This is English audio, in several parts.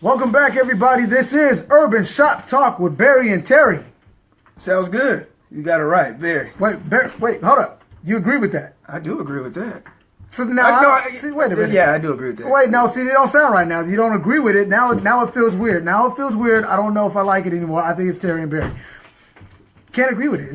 Welcome back, everybody. This is Urban Shop Talk with Barry and Terry. Sounds good. You got it right, Barry. Wait, hold up. You agree with that? I do agree with that. So now, see, wait a minute. Yeah, I do agree with that. Wait, no, see, they don't sound right now. You don't agree with it. Now it feels weird. I don't know if I like it anymore. I think it's Terry and Barry. Can't agree with it.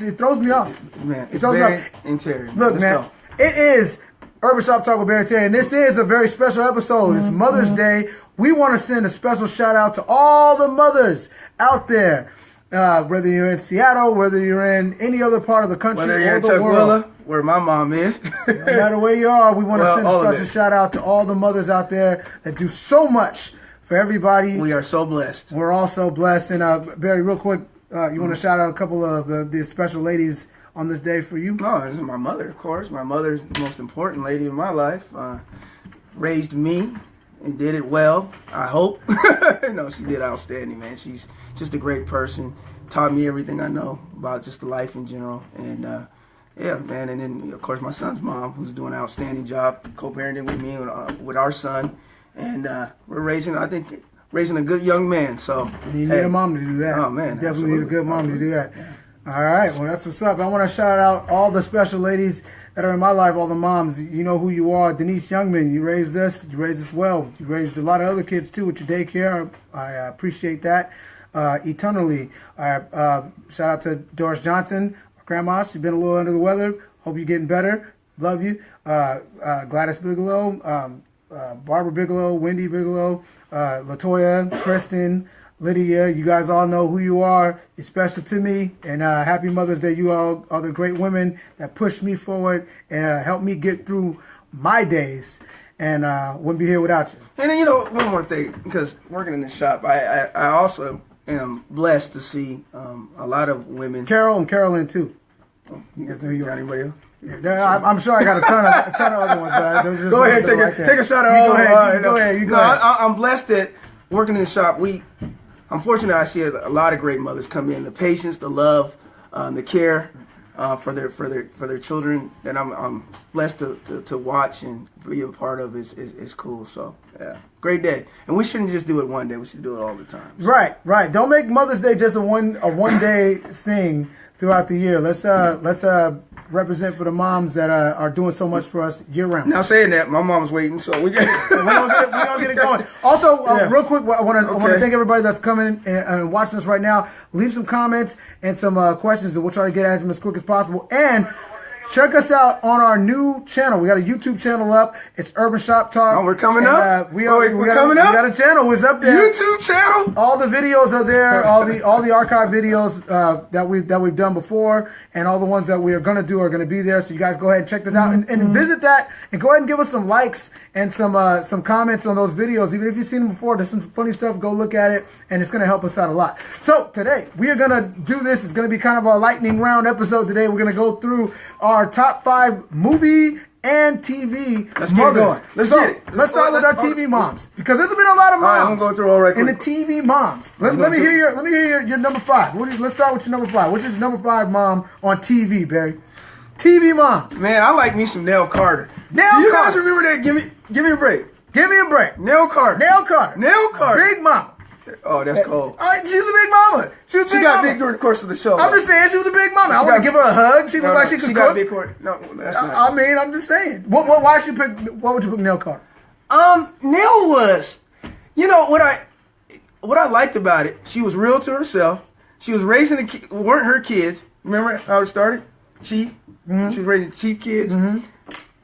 It throws me off. Man, it throws me Barry off. And Terry. Look, man, it is Urban Shop Talk with Barry and Terry, and this is a very special episode. It's Mother's Day. We want to send a special shout out to all the mothers out there. Whether you're in Seattle, whether you're in any other part of the country, whether you're or in the Tukwila, world, where my mom is. no matter where you are, we want to send a special shout out to all the mothers out there that do so much for everybody. We are so blessed. We're all so blessed. And Barry, real quick, you want to shout out a couple of the special ladies on this day for you? No, this is my mother, of course. My mother's the most important lady in my life. Raised me and did it well, I hope. No, she did outstanding, man. She's just a great person. Taught me everything I know about just the life in general. And yeah, man. And then, of course, my son's mom, who's doing an outstanding job co-parenting with me with our son. And we're raising a good young man. So you need a mom to do that. Oh, man. You definitely need a good mom to do that. Yeah. All right. Well, that's what's up. I want to shout out all the special ladies that are in my life, all the moms. You know who you are. Denise Youngman, you raised us. You raised us well. You raised a lot of other kids, too, with your daycare. I appreciate that eternally. Shout out to Doris Johnson, my grandma. She's been a little under the weather. Hope you're getting better. Love you. Gladys Bigelow, Barbara Bigelow, Wendy Bigelow, Latoya, Kristen, Lydia, you guys all know who you are. You're special to me. And happy Mother's Day. You all are the great women that pushed me forward and helped me get through my days. And wouldn't be here without you. And then, one more thing, because working in the shop, I also am blessed to see a lot of women. Carol and Carolyn, too. You guys know who you got? Anybody else? Yeah, I'm sure I got a ton of other ones. But those are just go ahead, take a shot at all of them. Go ahead. I'm blessed that working in the shop, I'm fortunate I see a lot of great mothers come in. The patience, the love, the care for their children that I'm blessed to watch and be a part of is cool. So yeah, great day. And we shouldn't just do it one day. We should do it all the time. So. Right. Don't make Mother's Day just a one day thing throughout the year. Let's represent for the moms that are doing so much for us year round. Now saying that, my mom's waiting, so we're gonna get it going. Also, real quick, I want to thank everybody that's coming and watching us right now. Leave some comments and some questions, and we'll try to get at them as quick as possible. And check us out on our new channel. We got a YouTube channel up. It's Urban Shop Talk. Oh, we're coming up. We got a channel. It's up there. YouTube channel. All the videos are there. All the archive videos that we've done before, and all the ones that we are going to do are going to be there. So you guys go ahead and check this out and visit that, and go ahead and give us some likes and some comments on those videos. Even if you've seen them before, there's some funny stuff. Go look at it, and it's going to help us out a lot. So today we are going to do this. It's going to be kind of a lightning round episode today. We're going to go through our top 5 movie and TV Let's mothers. Get it going. Let's start with our TV moms, because there's been a lot of moms. All right, I'm going through all right. And the TV moms. Let me hear your number 5. Let's start with your number 5. What's your number 5 mom on TV, Barry? TV mom. Man, I like me some Nell Carter. You guys remember that? Give me a break. Give me a break. Nell Carter. Big mama. Oh, that's cold. She was a big mama. She got big during the course of the show. I'm just saying she was a big mama. I want to give her a hug. She looked like she could She cook. got big court. No, that's not. I mean, I'm just saying. Why should you pick? What would you pick Nell Carter? Nell was, what I liked about it. She was real to herself. She was raising the kids. Weren't her kids? Remember how it started? Chief. Mm-hmm. She was raising Chief kids. Mm-hmm.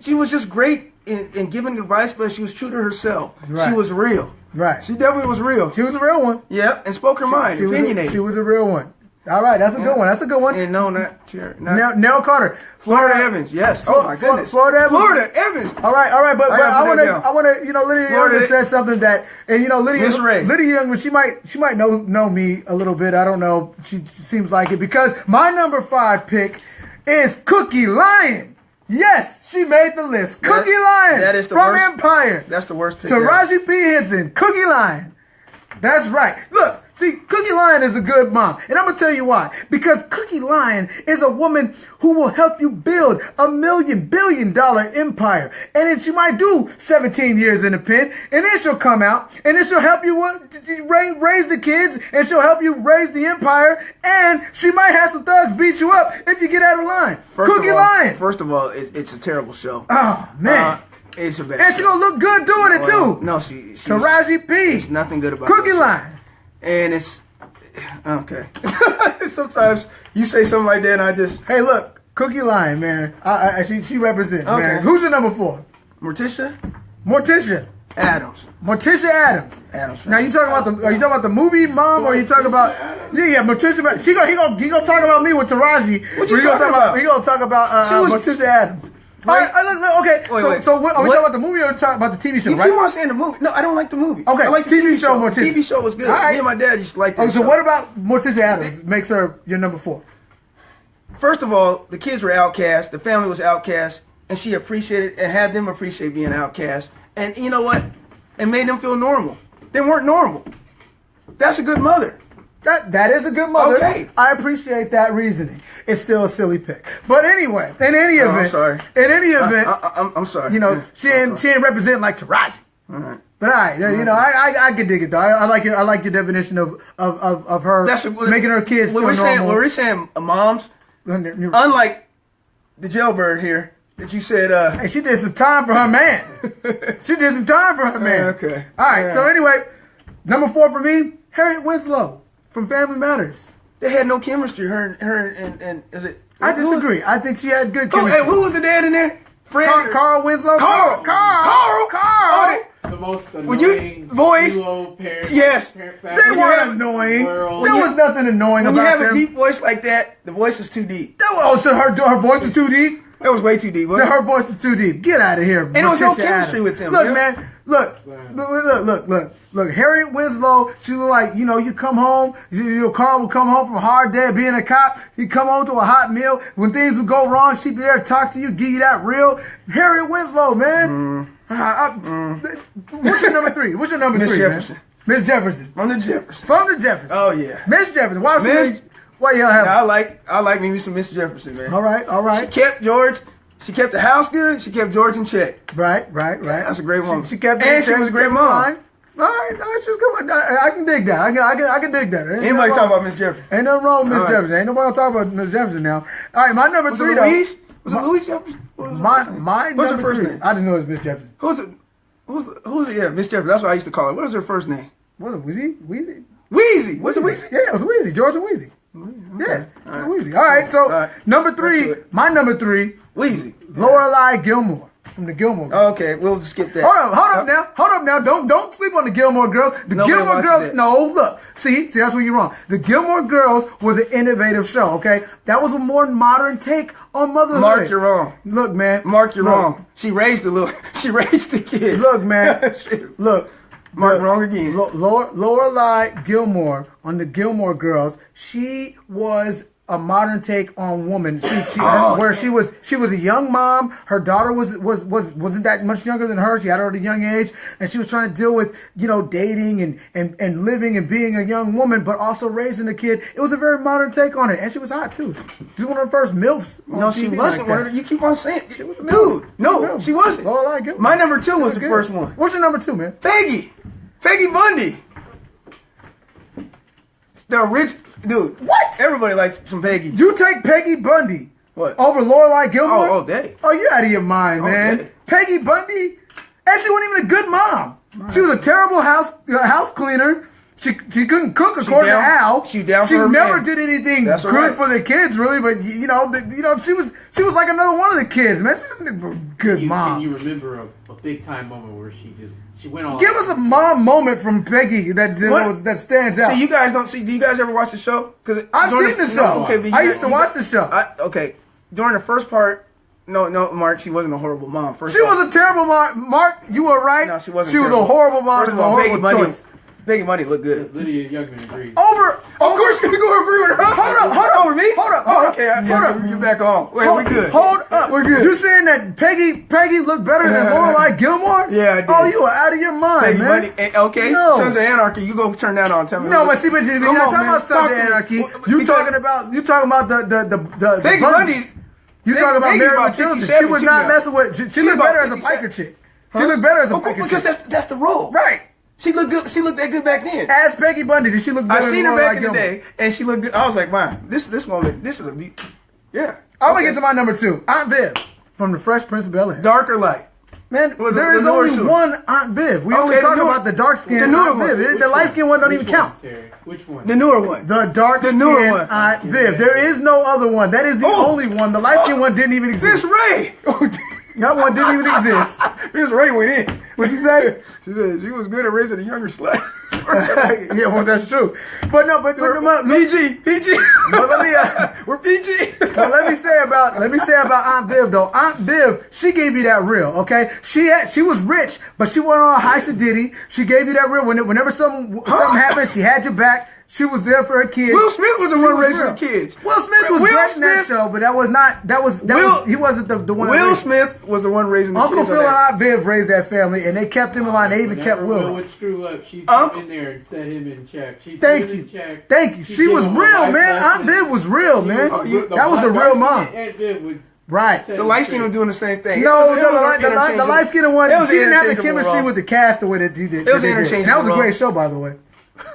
She was just great in giving advice, but she was true to herself. Right. She was real. Right. She definitely was real. She was a real one. Yeah, and spoke her mind, opinionated. She was a real one. All right, that's a good one. And no, not Nell Carter. Florida Evans, yes. Oh my goodness. Florida Evans. All right, but I want to, Lydia Youngman said something that, and Lydia Youngman, she might know me a little bit. I don't know. She seems like it, because my number 5 pick is Cookie Lyon. Yes, she made the list. Cookie Lyon. That is the from worst. Empire. That's the worst pick. Taraji P. Henson. Cookie Lyon. That's right. Look, See, Cookie Lion is a good mom. And I'm going to tell you why. Because Cookie Lion is a woman who will help you build $1 billion empire. And then she might do 17 years in the pen. And then she'll come out. And then she'll help you raise the kids. And she'll help you raise the empire. And she might have some thugs beat you up if you get out of line. Cookie Lion. First of all, it's a terrible show. Oh, man. It's a bad and she's going to look good doing it, too. No, she's Taraji P. There's nothing good about Cookie Lion. And it's okay. Sometimes you say something like that, and I just hey, look, Cookie Lion, man. She represents, okay. man. Who's your number 4? Morticia Adams. Morticia Adams. Now you talking about are you talking about the movie Mom, or are you talking about yeah, Morticia? He gonna talk about me with Taraji. What you talking about? He gonna talk about Morticia Adams. Right. All right, okay. Wait. So what, are we talking about the movie, or are we talking about the TV show? You right? keep on saying the movie. No, I don't like the movie. Okay, I like the TV show. Morticia. The TV show was good. Right. Me and my dad used to like that. So what about Morticia Adams makes her your number 4? First of all, the kids were outcast. The family was outcast, and she appreciated and had them appreciate being outcast. And you know what? It made them feel normal. They weren't normal. That's a good mother. That is a good mother. Okay. I appreciate that reasoning. It's still a silly pick. But anyway, in any event. I'm sorry. In any event. I'm sorry. You know, she ain't representing like Taraji. All right. But all right, you know, I can dig it though. I like your definition of her making her kids feel normal. We're saying moms, unlike the jailbird here, that you said hey, she did some time for her man. She did some time for her man. Okay. All right, so anyway, number 4 for me, Harriet Winslow from Family Matters. They had no chemistry. Her and is it? I disagree. I think she had good chemistry. Who was the dad in there? Fred. Carl Winslow. Carl. Oh, the most annoying voice. duo parent. Yes. they weren't annoying. There was nothing annoying when about you have them. a deep voice like that, the voice was too deep. So her voice was too deep. It was way too deep. Her voice was too deep. Get out of here. And there was no chemistry with them. Look, man. Look. Harriet Winslow, she was like, you know, you come home, Carl would come home from a hard day being a cop. He'd come home to a hot meal. When things would go wrong, she'd be there to talk to you, give you that real Harriet Winslow, man. What's your number 3? What's your number 3, Miss Jefferson. Man? Miss Jefferson. From the Jefferson. Oh, yeah. Miss Jefferson. Why y'all have I like me some Miss Jefferson, man. All right. She kept George. She kept the house good. She kept George in check. Right. That's a great woman. She kept and she was a great mom. All right, she's good. I can dig that. I can dig that. Anybody talk about Miss Jefferson? Ain't nothing wrong with Miss Jefferson. Ain't nobody talk about Miss Jefferson now. All right, my number 3 though. Was it Louise Jefferson? My What's her number first 3. name? I just know it's Miss Jefferson. Who's it? Yeah, Miss Jefferson. That's what I used to call her. What was her first name? Was it Wheezy? Wheezy. Was it Wheezy? Yeah, it was Wheezy. Georgia Wheezy. Okay. Yeah, Wheezy. All right, so number 3, my number 3, Wheezy. Lorelai Gilmore from the Gilmore Girls. Okay, we'll just skip that. Hold up now. Don't sleep on the Gilmore Girls. The Nobody Gilmore Girls. that. No, look. See, that's where you're wrong. The Gilmore Girls was an innovative show. Okay, that was a more modern take on motherhood. Mark, you're wrong. Look, man. Mark, you're wrong. She raised the kid. Look, man. Look. Mark, wrong again. Lorelai Gilmore on the Gilmore Girls. She was a modern take on woman. Where she was a young mom. Her daughter wasn't that much younger than her. She had her at a young age, and she was trying to deal with, you know, dating and living and being a young woman, but also raising a kid. It was a very modern take on it, and she was hot too. She was one of the first MILFs. No, she wasn't. Like you keep on saying, dude. No, she wasn't. Lorelai Gilmore. My number 2 was the first one. What's your number 2, man? Peggy Bundy. The original. Dude, what? Everybody likes some Peggy. You take Peggy Bundy over What? Lorelai Gilmore? All day. Oh, you're out of your mind, man. Day. Peggy Bundy, and she wasn't even a good mom. She was a terrible house cleaner. She couldn't cook according to Al. She never did anything good for the kids, really. But you know, she was like another one of the kids, man. She was a good mom. Can you remember a big time moment where she went all? Give us a mom moment from Peggy that stands out. So you guys don't see? Do you guys ever watch the show? Because I've seen the show. Okay, I used to watch the show. Okay, during the first part. No, Mark, she wasn't a horrible mom. She was a terrible mom. Mark, you were right. No, she wasn't. She was a horrible mom. First of all, Peggy Bundy. Peggy Bundy looked good. Lydia Youngman agrees. Over. Of course, you're gonna agree with her. Hold up. Over me. Hold up. Oh, okay. You're back on. Wait, we good. Hold up. We're good. You saying that Peggy looked better than Lorelai Gilmore? Yeah, I did. Oh, you are out of your mind, Peggy man. Bundy. Okay. No. Sons of Anarchy. You go turn that on. Tell me. No, but see, you're Come not on, talking man. about Sons Talk of to me. Anarchy. Well, You because- talking about the Peggy Bundys. Bundy's. You talking about Peggy's Mary about with Children. 57, She was she not got- messing with. She She's looked about better as a 57. biker chick. She looked better as a biker Because chick. that's the role. Right. She looked good. She looked that good back then. As Peggy Bundy, did she look better I seen than her back Lorelai in the Gilmore? day, and she looked good. I was like, man, this woman, this is a beat. Yeah. I'm gonna get to my number 2. Aunt Viv from The Fresh Prince of Bel-Air. Dark or light? Man, Well, there the is newer only suit. one Aunt Viv. We Okay, only the talk newer- about the dark skin the newer Aunt one. Viv. Which The light skin one don't Which even one, count. Terry? Which one? The newer one. The dark The skin newer one. Aunt Viv. There is no other one. That is the Oh. only one. The light skin one didn't even Miss exist. Ray. That one didn't even exist. Miss Ray went in. What you say? She said she was good at raising a younger slut. Yeah, well, that's true. But no, but look, PG. But let me, We're PG. but let me say about Aunt Viv though. Aunt Viv, she gave you that real, okay? She was rich, but she went on a heist of Diddy. She gave you that real. Whenever something happened, she had your back. She was there for her kids. Will Smith was the She one was raising real. the kids. Will Smith was Will great in that Smith- show, but that was he wasn't the one. that Will raised- Smith was the one raising the Uncle kids. Phil on and that. Aunt Viv raised that family, and they kept him in line. They even kept Will Will. would screw up. She'd Uncle- come in there and set him in check. She'd Thank put him you. in check. Thank you. She'd She give was him a real, life man. lesson. Aunt Viv was real, man. you- That was a real mom. Aunt Viv would Right. set The him light skin straight. was doing the same thing. No, It was an the interchangeable- light skinned one, It was she an didn't have the interchangeable chemistry role. with the cast the way that you did. It was that an they did. And that was a interchangeable great role. show, by the way.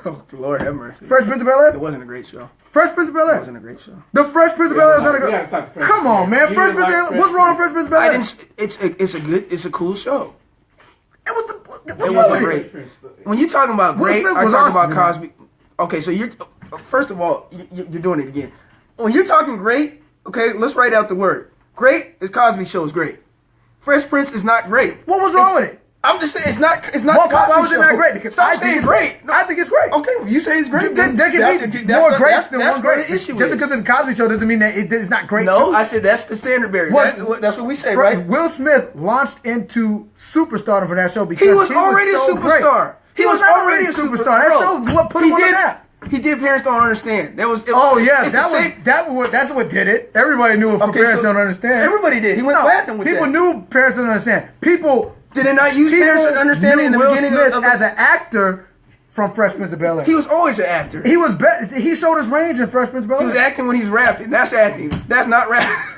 Oh, Lord have mercy. Fresh Prince of It Bel-Air? wasn't a great show. Fresh Prince of It Bel-Air? wasn't a great show. The Fresh Prince of Bel-Air is not a We gotta good. stop the Fresh Come on, Prince. man. You Fresh didn't Prince like of Fresh What's wrong with Prince. Fresh Prince of Bel-Air? I didn't. It's a cool show. It was the. It What's wrong wasn't with great. it? Prince, though. When you're talking about Will great, Smith I was talk awesome, about Cosby. Okay, so you're first of all, you're doing it again. When you're talking great, okay, let's write out the word. Great is Cosby Show is great. Fresh Prince is not great. What was wrong with it? I'm just saying it's not. Why Cosby was it Show. not great? Because Stop I think saying it's great. No, I think it's great. okay, well, you say it's great. There then can that's be the- more that's greats than that's one where great. the issue Just is. because it's a Cosby Show doesn't mean that it's not great. No, too. I said that's the standard bearer. What? That's what we say, right? Will Smith launched into superstardom for that show because He was already a so great. superstar. He was already a superstar. That Bro, show's what put he him on the did- map. He did Parents Don't Understand. Oh yeah, it's the same- that's what did it. Everybody knew it for Okay, Parents so Don't Understand. everybody did. He went platinum with people that. knew Parents Don't Understand. People Did they not use Parents Don't Understand knew in the Will beginning Smith of as an actor from Fresh Prince of Bel-Air. He was always an actor. He was he showed his range in Fresh Prince of He was Bel-Air. acting when he's rapping. That's acting. That's not rap.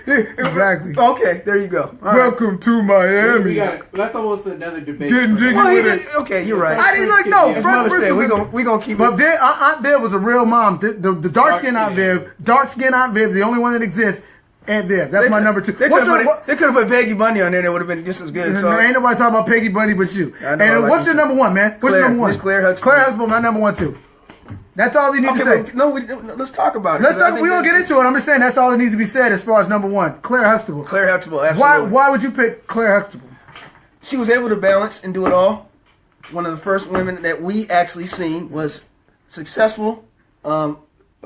Exactly. Okay, there you go. All right. Welcome to Miami. We got, that's almost another debate. Getting jiggy Well, he with did, okay, you're right. I didn't like no. It's Fresh Mother's Prince Day. was We gonna keep But it. Viv, Aunt Viv was a real mom. The dark skin Aunt Dark-skinned. Viv, dark skin Aunt Viv, the only one that exists. Aunt Viv. That's my number 2. They What's could your, have put Peggy Bundy on there. That would have been just as good. So ain't nobody talking about Peggy Bundy but you. I know, And I like what's your this. number 1, man? What's Claire, your number 1? Miss Claire Huxtable. Claire Huxtable, my number 1 too. That's all you need to say. okay, but let's talk about it. Let's 'cause I talk. think We don't this- get into it. I'm just saying that's all that needs to be said as far as number 1. Claire Huxtable. Claire Huxtable. Absolutely. Why would you pick Claire Huxtable? She was able to balance and do it all. One of the first women that we actually seen was successful,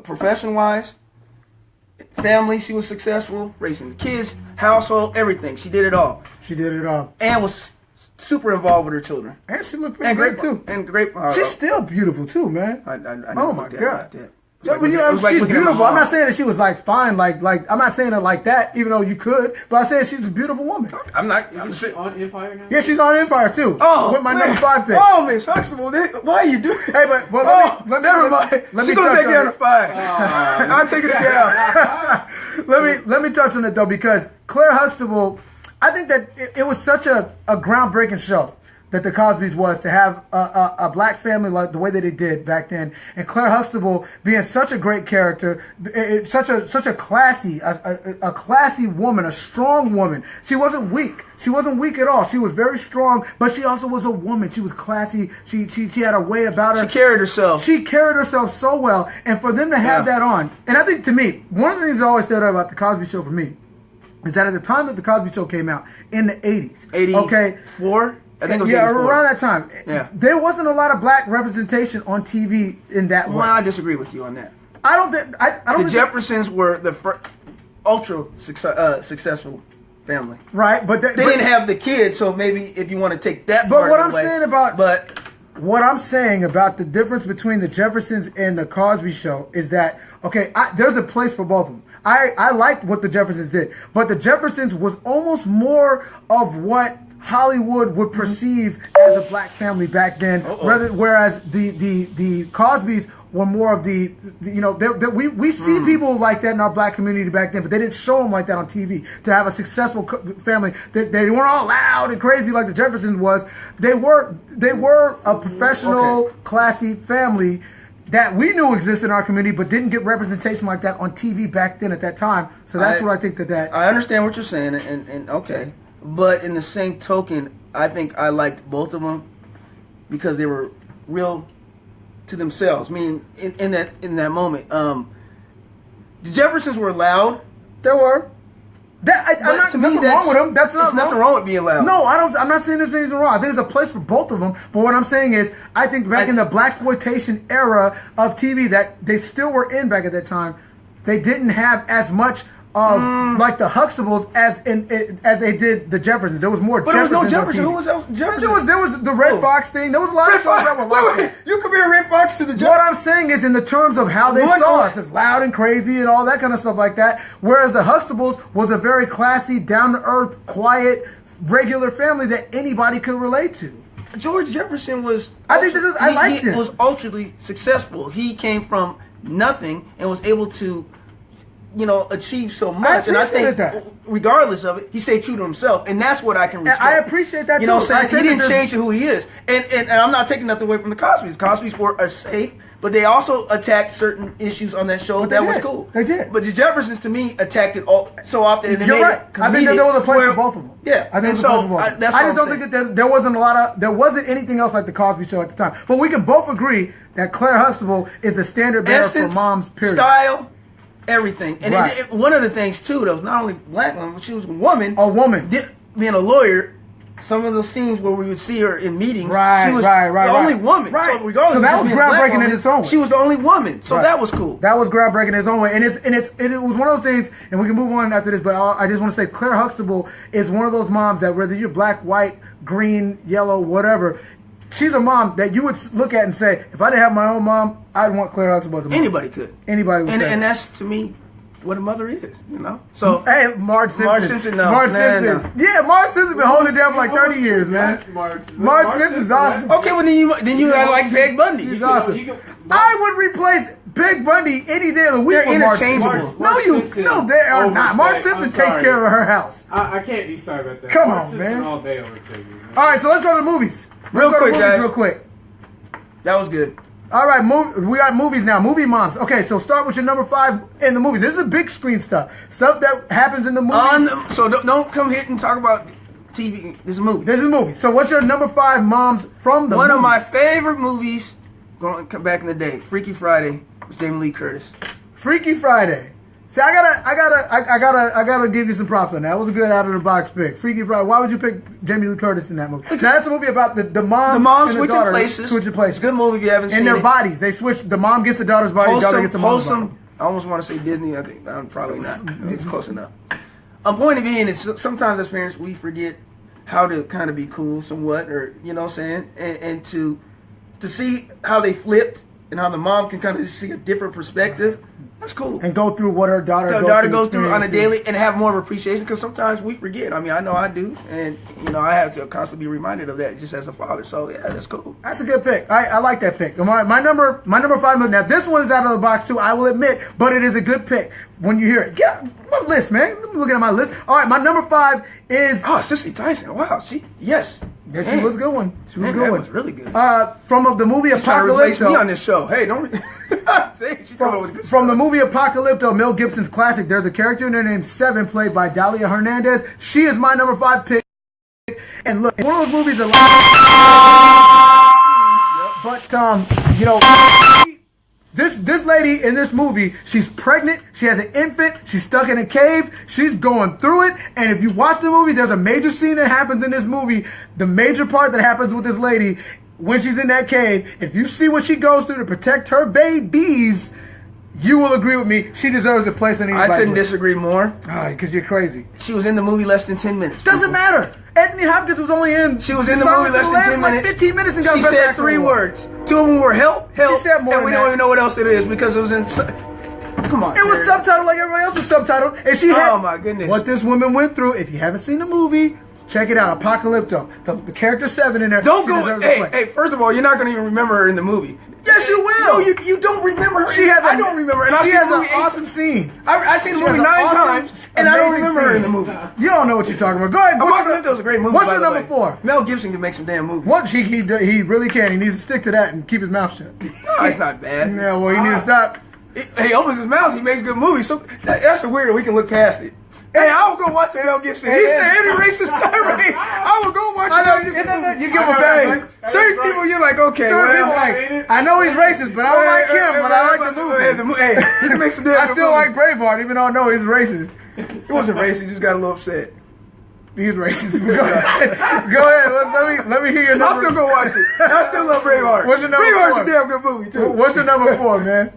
profession-wise, family. She was successful, raising the kids, household, everything. She did it all, She did it all, and was super involved with her children. and she looked pretty And great great too. And great. She's still beautiful too, man. I never Oh my looked at God. it like that. It Yeah, was but like you looking- know, it was like she's looking at my beautiful. I'm mom. not saying that she was like fine, like I'm not saying it like that, even though you could. But I'm saying she's a beautiful woman. I'm not. Is she on Empire now? Yeah, she's on Empire too. Oh, with my man. number 5 pick. Oh, Miss Huxtable, why are you doing? Hey, but let me never mind. let me She's gonna touch take on down it. to 5. I'm taking it down. let me touch on it though, because Claire Huxtable, I think that it was such a groundbreaking show that the Cosbys was, to have a black family like the way that it did back then, and Claire Huxtable being such a great character, such a classy a classy woman, a strong woman. She wasn't weak. She wasn't weak at all. She was very strong, but she also was a woman. She was classy. She had a way about her. She carried herself. She carried herself so well, and for them to have Yeah. that on, and I think to me, one of the things that always stood out about the Cosby Show for me is that at the time that the Cosby Show came out in the 80s, 84? okay, I think it was yeah, 84. around that time, Yeah. there wasn't a lot of black representation on TV in that way. Well, I disagree with you on that. I don't think I don't The think Jeffersons were the ultra successful family. right, but They didn't have the kids, so maybe if you want to take that But part what of I'm the way, saying about- but what I'm saying about the difference between the Jeffersons and the Cosby Show is that, okay, there's a place for both of them. I liked what the Jeffersons did, but the Jeffersons was almost more of what Hollywood would perceive as a black family back then, whereas the Cosbys were more of the we see people like that in our black community back then, but they didn't show them like that on TV. To have a successful family, they weren't all loud and crazy like the Jeffersons was. They were a professional, classy family that we knew existed in our community, but didn't get representation like that on TV back then at that time. So that's what I think that. I understand what you're saying, and okay, but in the same token, I think I liked both of them because they were real to themselves. I mean, in that moment, the Jeffersons were loud. There were. I'm not nothing wrong with them. That's not nothing wrong with being loud. No, I don't. I'm not saying there's anything wrong. I think there's a place for both of them. But what I'm saying is, I think back in the blaxploitation era of TV that they still were in back at that time, they didn't have as much of like the Huxtables as they did the Jeffersons. There was more. But Jeffersons. There was no Jefferson. Who was Jefferson? There was the Red Fox thing. There was a lot of shows that were like that. You compare Red Fox to the Jeffersons. What I'm saying is in the terms of how they saw us as loud and crazy and all that kind of stuff like that, whereas the Huxtables was a very classy, down-to-earth, quiet, regular family that anybody could relate to. George Jefferson was... I liked him. He was ultra successful. He came from nothing and was able to, achieve so much. And I think, regardless of it, he stayed true to himself, and that's what I can respect. I appreciate that. You know what I'm saying? He didn't change who he is, and I'm not taking nothing away from the Cosbys. The Cosbys were safe, but they also attacked certain issues on that show that was cool. They did. But the Jeffersons, to me, attacked it all so often, and they You're made right. it comedic. I think that there was a place for both of them. Yeah, I think I just don't think that there wasn't anything else like the Cosby Show at the time. But we can both agree that Claire Huxtable is the standard bearer for moms. Period. Style. Everything. And one of the things, too, that was not only black woman, but she was a woman. A woman. Being a lawyer, some of those scenes where we would see her in meetings, she was the only woman. Right. So regardless so that was groundbreaking in its own way. She was the only woman. So that was cool. That was groundbreaking in its own way. And it was one of those things, and we can move on after this, but I just want to say Claire Huxtable is one of those moms that whether you're black, white, green, yellow, whatever, she's a mom that you would look at and say, if I didn't have my own mom, I'd want Claire Huxtable as a mom. Anybody could. Anybody would say. And that's, to me, what a mother is, So hey, Marge Simpson. Marge Simpson, no. Marge Simpson. No. Yeah, Marge Simpson's been holding it down for like 30 years, man. Marge Simpson's awesome. Okay, well then you like Peg Bundy. He's awesome. I would replace Peg Bundy any day of the week. They're interchangeable. No, they are not. Marge Simpson takes care of her house. I can't be sorry about that. Come on, man. All day over Peggy. All right, so let's go to the movies. Real quick. That was good. All right, we got movies now. Movie moms. Okay, so start with your number 5 in the movie. This is the big screen stuff. Stuff that happens in the movie. So don't come here and talk about TV. This is a movie. This is a movie. So what's your number 5 moms from the movie? One of my favorite movies come back in the day, Freaky Friday, was Jamie Lee Curtis. Freaky Friday. See, I gotta give you some props on that. That was a good out of the box pick. Freaky Friday. Why would you pick Jamie Lee Curtis in that movie? Now, that's a movie about the mom. The mom and switching the daughter places. Switching places. It's a good movie if you haven't seen it. And their bodies. They switch. The mom gets the daughter's body. The daughter gets the mom's body. I almost want to say Disney. I think I'm probably not. It's close enough. Point of being is sometimes as parents we forget how to kind of be cool somewhat, or you know what I'm saying, and to see how they flipped and how the mom can kind of see a different perspective. That's cool. And go through what her daughter goes through on a daily, and have more of appreciation, because sometimes we forget. I mean, I know I do, and I have to constantly be reminded of that just as a father. So yeah, that's cool. That's a good pick. I like that pick. My number 5 movie. Now this one is out of the box too, I will admit, but it is a good pick when you hear it. Get my list, man. I'm looking at my list. All right, my number 5 is Cicely Tyson. Wow, yes. Yeah, she was a good one. She was a good that one. was really good. From the movie Apocalypse. Me on this show. Hey, don't. From the movie Apocalypto, Mel Gibson's classic, there's a character in there named Seven, played by Dalia Hernandez. She is my number 5 pick. And look, it's one of those movies that, this lady in this movie, she's pregnant, she has an infant, she's stuck in a cave, she's going through it, and if you watch the movie, there's a major scene that happens in this movie. The major part that happens with this lady when she's in that cave, if you see what she goes through to protect her babies, you will agree with me. She deserves a place in anybody's I couldn't list. disagree more. Because you're crazy. She was in the movie less than 10 minutes. Doesn't matter. Anthony Hopkins was only in. She was in the Silence movie of less the than Lambs, 10 minutes. Like 15 minutes and got She Best said Actor 3 award. words. 2 of them were help, said more and we than don't that. even know what else it is because it was in. Come on. It was Terry. subtitled like everybody else was subtitled, and she had. Oh my goodness. What this woman went through. If you haven't seen the movie, check it out. Apocalypto. The character 7 in there. Don't she go. deserves a Hey, place. hey. First of all, you're not going to even remember her in the movie. Yes, you will. No, you don't remember her. She has. I don't remember. And She I've has seen the an movie awesome scene. I've seen the She movie has an 9 awesome, times, and I don't amazing remember her in the scene. movie. You don't know what you're talking about. Go ahead. Apocalypto is a great movie. What's by your the number way. 4? Mel Gibson can make some damn movies. What he really can. He needs to stick to that and keep his mouth shut. No, it's not bad. Yeah, well, he needs to stop. He opens his mouth. He makes good movies. So that's the weird. We can look past it. Hey, I will go watch Mel Gibson. He said any racist tirade. I will go watch Mel Gibson. You give him a bang. Certain people, you're like, okay, Certain people well. like, I know he's racist, but I don't like him, but I like the movie. Hey, he can make some damn I good still like movies. Braveheart, even though I know he's racist. He wasn't racist. He just got a little upset. He's racist. Go ahead. Go ahead. Let me hear your I'll number. still go watch it. I still love Braveheart. What's your number Braveheart's 4? a damn good movie, too. What's your number 4, man?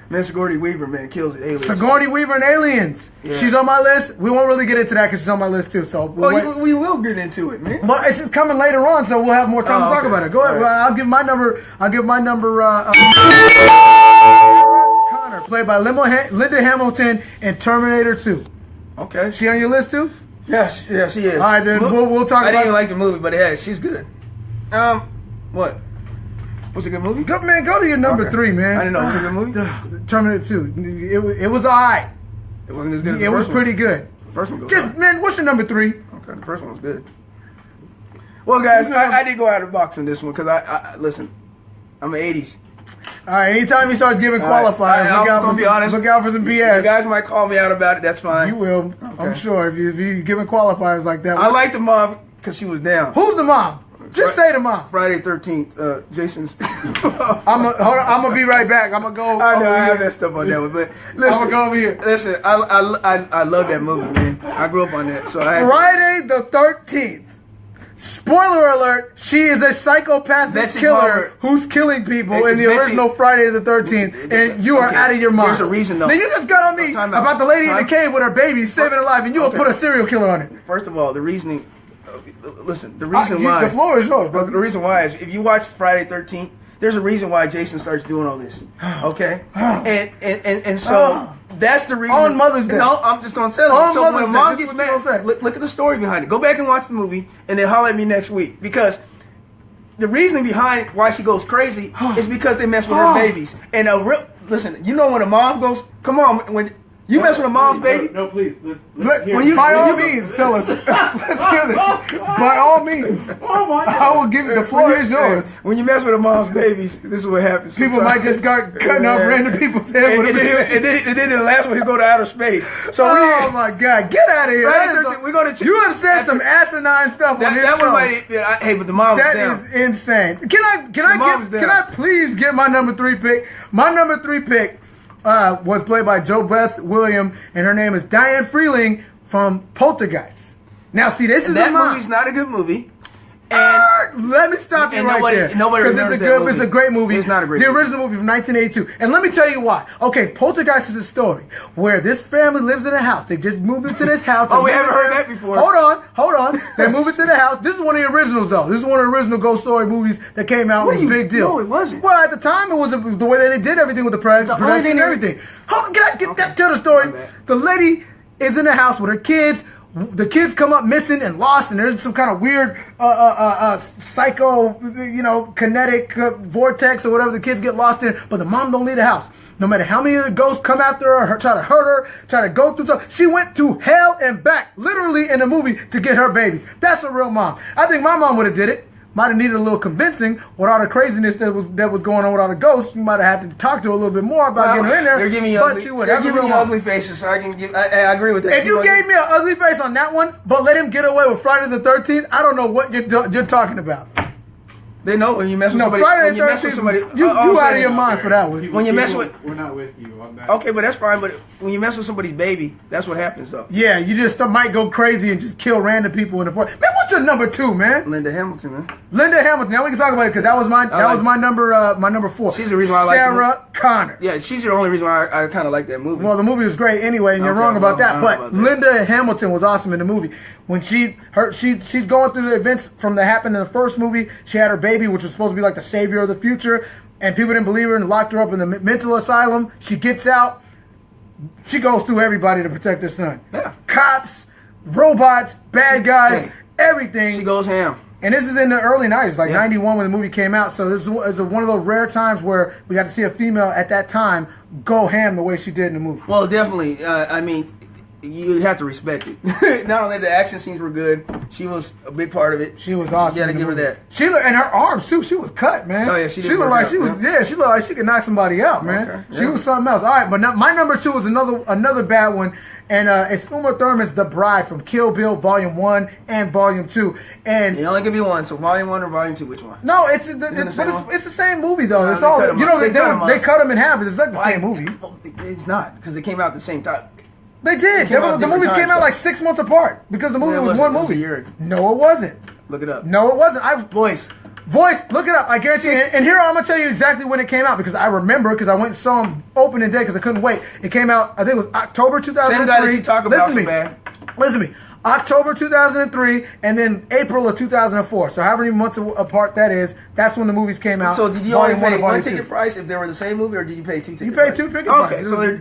Man, Sigourney Weaver, man, kills it. Aliens. Sigourney Weaver and Aliens. Yeah. She's on my list. We won't really get into that because she's on my list too. So we'll wait. We will get into it, man. But it's just coming later on, so we'll have more time to talk okay. about it. Go ahead. All right. Well, I'll give my number. Connor, played by Linda Hamilton in Terminator 2. Okay. Is she on your list too? Yes, she is. All right, then we'll talk I about didn't even like the movie, but yeah, she's good. What? Was it a good movie? Go, man, go to your number Okay. 3, man. I didn't know it was a good movie. Terminator 2. It was alright. It wasn't as good as It the was first pretty one. good. The first one goes Just on. man, what's your number 3? Okay, the first one was good. Well, guys, I did go out of the box on this one because I listen. I'm an '80s. All right, anytime he starts giving All right. qualifiers, I'm gonna be honest. look out for some You BS. guys might call me out about it. That's fine. You will, I'm Okay. sure. If you giving qualifiers like that, I like the mom because she was down. who's the mom? Just say the mom. Friday 13th. Jason's. I'm gonna be right back. I'm gonna go. I know over I here. messed up on that one, but listen. I'm gonna go over here. Listen, I love that movie, man. I grew up on that, so I had Friday the 13th. Spoiler alert: she is a psychopathic Betsy killer Palmer. who's killing people It's in the Betsy- original Friday the 13th, and you are Okay, out of your mind. there's a reason, though. Now you just got on me Time out. about the lady in the Time- cave with her baby saving her life, and you will Okay. put a serial killer on it. First of all, the reasoning. Listen, the reason why. The floor is yours, But the brother. reason why is if you watch Friday 13th, there's a reason why Jason starts doing all this. Okay? and so that's the reason. On Mother's Day. No, I'm just going to tell you. On So Mother's when Day, mom this gets is what you mad, gonna say. look at the story behind it. Go back and watch the movie and then holler at me next week. Because the reasoning behind why she goes crazy is because they mess with her babies. And listen, you know when a mom goes, come on, when you mess with a mom's baby, No, please. Let's hear when it. you- By when all you- means, tell us. Let's hear this. By all means, Oh my God. I will give you the floor is yours. When you mess with a mom's babies, this is what happens. People sometimes. might just start cutting off random people's heads. And with then, a and then the last one, he'll go to outer space. So Oh we, my God! Get out of here! Friday That is 13th, we're gonna- you have said some asinine stuff on that, this that show. one might. Hey, but the mom's That down. is insane. Can mom's down. I please get my number 3 pick? My number 3 pick was played by Joe Beth Williams, and her name is Diane Freeling from Poltergeist. Now, see, this is That a mom. movie's not a good movie. And Let me stop you And right nobody- there. nobody 'Cause remembers it's a that good, movie. It's a great movie. It's not a great The movie. original movie from 1982. And let me tell you why. Okay, Poltergeist is a story where this family lives in a house. They just moved into this house. Oh, we They haven't moved heard in- that before. Hold on. They move into the house. This is one of the originals, though. This is one of the original ghost story movies that came out. What It was do a you- big deal. no, it wasn't. Well, at the time, it was the way that they did everything with the only production thing and they- everything. Can I get that? Tell the story. My bad. The lady is in the house with her kids. The kids come up missing and lost, and there's some kind of weird psycho, kinetic vortex or whatever the kids get lost in. But the mom don't leave the house. No matter how many of the ghosts come after her, try to hurt her, try to go through stuff, she went to hell and back, literally in the movie, to get her babies. That's a real mom. I think my mom would have did it. Might have needed a little convincing with all the craziness that was going on with all the ghosts. You might have had to talk to her a little bit more about getting her in there. They're giving you but ugly. she would. They're That's a giving real you mom. ugly faces, so I can give. I agree with that. If you gave me an ugly face on that one, but let him get away with Friday the 13th, I don't know what you're talking about. They know when you mess with No, somebody. Friday When the you mess with 13th, somebody, you all I'm out of saying your is- mind for that one. When you mess with- we're not with you on that. Okay, but that's fine. But when you mess with somebody's baby, that's what happens, though. Yeah, you just might go crazy and just kill random people in the forest. Man, what's your number 2, man? Linda Hamilton, man. Linda Hamilton. Now we can talk about it because that was my number 4. She's the reason why I like Sarah Connor. Yeah, she's the only reason why I kind of like that movie. Well, the movie was great anyway, and you're Okay, wrong about well, that. I'm But wrong about that. Linda Hamilton was awesome in the movie. When she's going through the events from that happened in the first movie. She had her baby, which was supposed to be like the savior of the future, and people didn't believe her and locked her up in the mental asylum. She gets out. She goes through everybody to protect her son. Yeah. Cops, robots, bad guys, Hey. everything. she goes ham. And this is in the early 90s, like Yeah. 91 when the movie came out. So this is one of those rare times where we got to see a female at that time go ham the way she did in the movie. Well, definitely. I mean, you have to respect it. Not only the action scenes were good, she was a big part of it. She was awesome. You gotta in the give her movie. that. She looked, and her arms too. She was cut, man. Oh, yeah, she did looked work like out, she was. yeah. Yeah, she looked like she could knock somebody out, man. Okay, She yeah. was something else. All right, but now, my number 2 is another bad one, and it's Uma Thurman's The Bride from Kill Bill Volume 1 and Volume 2. And It only can be one. So volume 1 or volume 2, which one? no, the same one? it's the same movie though. No, It's they all cut 'em you up. know. They cut them in half. It's like the same movie. It's not because it came out at the same time. They did. came out The different movies came times, out though. like 6 months apart because the movie Yeah, it was wasn't. one It was a movie. year. No, it wasn't. Look it up. No, it wasn't. Voice. Voice, look it up. I guarantee you. And here I'm gonna tell you exactly when it came out because I remember because I went and saw him opening day because I couldn't wait. It came out. I think it was October 2003. Same guy that you talk about Listen to so me. bad. Listen to me. October 2003 and then April of 2004. So however many months apart that is, that's when the movies came out. So did you only Volume 1 pay and one Volume ticket 2. price if they were the same movie, or did you pay 2 tickets? You paid 2 ticket Okay, prices. so they're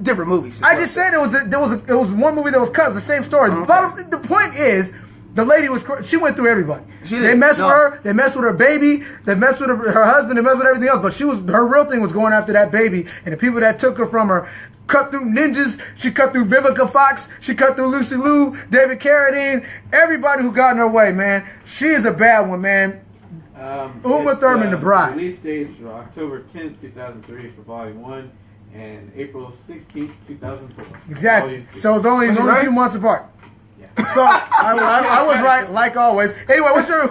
different movies. I just said it was one movie that was cut. It was the same story. The point is, the lady she went through everybody. She did. They messed No. with her. They messed with her baby. They messed with her husband. They messed with everything else. But her real thing was going after that baby, and the people that took her from her cut through ninjas. She cut through Vivica Fox. She cut through Lucy Liu, David Carradine, everybody who got in her way, man. She is a bad one, man. Uma Thurman, The Bride. Release dates were October 10th, 2003 for Volume 1 and April 16th, 2004. Exactly. Volume 2. So it's only a right? few months apart. Yeah. So I was right, like always. Anyway, what's your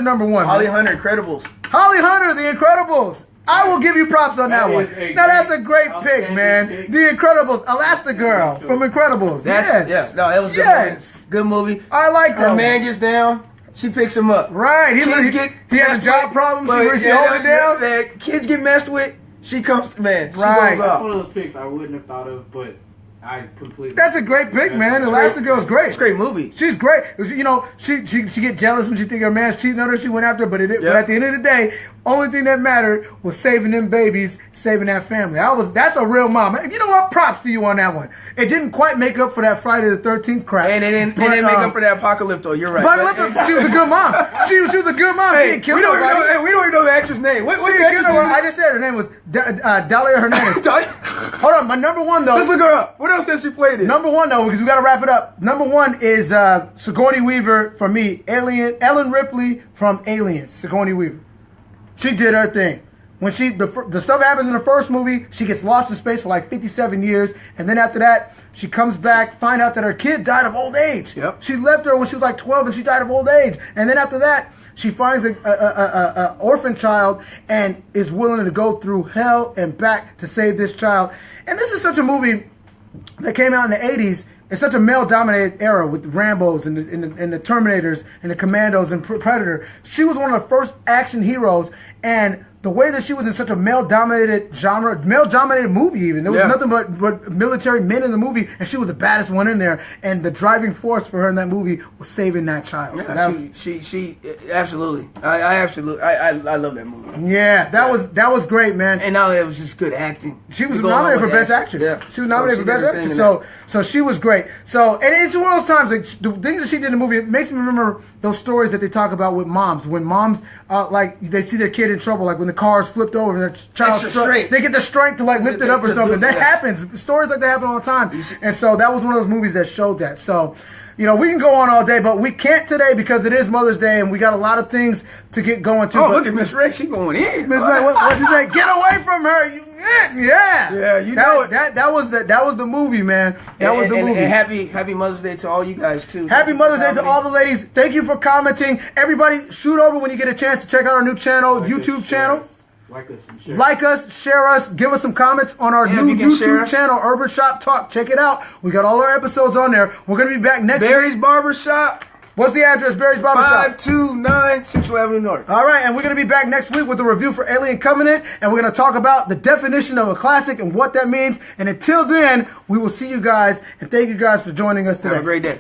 number 1? Holly man? Hunter, Incredibles. Holly Hunter, The Incredibles. I will give you props on that That one. is a Now that's a great, great pick, outstanding man. pick. The Incredibles, Elastigirl from Incredibles. That's, Yes. Yeah, no, that was a good Yes. movie. Good movie. I like that. Her one. man gets down, she picks him up. Right. He has messed job with, problems. but She hold it down. Kids get messed with. She comes, man. She Right. goes That's off. one of those picks I wouldn't have thought of, but I completely. That's a great pick, man. It's Elastigirl's great. It's a great movie. She's great. You know, she get jealous when she think her man's cheating on her. She went after her, but but at the end of the day, only thing that mattered was saving them babies, saving that family. That's a real mom. You know what? Props to you on that one. It didn't quite make up for that Friday the 13th crap. And it didn't make up for that Apocalypto. You're right. But she was a good mom. She was a good mom. She Hey, didn't kill we don't even nobody. know. We don't even know the actress name. What's She the didn't actress kill nobody. I name? just said her name was Dalia Hernandez. Let's Hold on, my number 1 though. look her up. What else has she played in? Number 1 though, because we got to wrap it up. Number 1 is Sigourney Weaver for me. Ellen Ripley from Aliens. Sigourney Weaver. She did her thing. When the stuff happens in the first movie, she gets lost in space for like 57 years, and then after that, she comes back, find out that her kid died of old age. Yep. She left her when she was like 12, and she died of old age. And then after that, she finds a orphan child and is willing to go through hell and back to save this child. And this is such a movie that came out in the 80s. It's such a male-dominated era with the Rambos and the Terminators and the Commandos and Predator. She was one of the first action heroes, and the way that she was in such a male-dominated genre, male-dominated movie even. There was nothing but military men in the movie, and she was the baddest one in there. And the driving force for her in that movie was saving that child. Yeah, So that she absolutely. I absolutely. I love that movie. that was great, man. And now it was just good acting. She was To go along nominated for with Best that. Actress. Yeah. She was nominated So for Best she did her Actress. thing in So she was great. So, and it's one of those times, like, the things that she did in the movie, it makes me remember those stories that they talk about with moms. When moms, like, they see their kid in trouble, like when the car is flipped over and their child, Extra strength. they get the strength to, like, lift it up or To something. do That that. happens. Stories like that happen all the time. And so that was one of those movies that showed that. So You know, we can go on all day, but we can't today because it is Mother's Day and we got a lot of things to get going to. Oh, But look at Miss Ray. She going in. Miss Ray, what she say? Get away from her! Yeah. Yeah, you know it. That was the movie, man. That was the movie. And happy Mother's Day to all you guys too. Happy Mother's Day to all the ladies. Thank you for commenting. Everybody, shoot over when you get a chance to check out our new channel, YouTube channel. Like us and share. Like us, share us, give us some comments on our Yeah, new if you can share YouTube us. channel, Urban Shop Talk. Check it out. We got all our episodes on there. We're going to be back next week. Barry's Barbershop, What's the address, Barry's Barbershop? 529 Central Avenue North. All right, and we're going to be back next week with a review for Alien Covenant, and we're going to talk about the definition of a classic and what that means. And until then, we will see you guys, and thank you guys for joining us today. Have a great day.